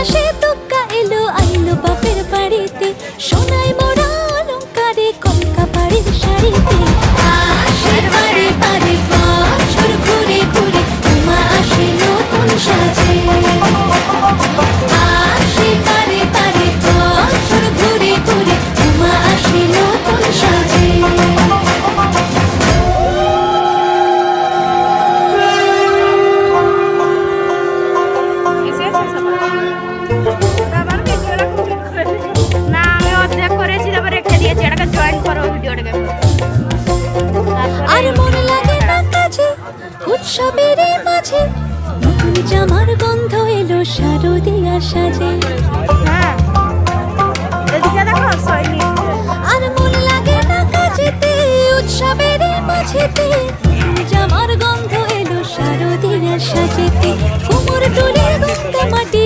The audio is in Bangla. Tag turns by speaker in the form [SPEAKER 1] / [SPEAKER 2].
[SPEAKER 1] সে তুক্কা এলো আইলো বাপের বাড়িতে, সোনায় মোড়া অলংকারে কলকা বাড়ির শাড়িতে। আশের বাড়ি বাড়ি বছর ঘুরে ঘুরে উমা আসে নতুন সাজে। আসে বাড়ি বাড়ি বছর ঘুরে ঘুরে উমা আসে নতুন সাজে। আর মন লাগে না কাজে উৎসবের মাঝে, নতুন জামার গন্ধ এলো শারদিয়া সাজে। আর মন লাগে না কাজেতে উৎসবের মাঝেতে, নতুন জামার গন্ধ এলো শারদিয়া সাজেতে। কোমর টুলির গন্ধে মাটি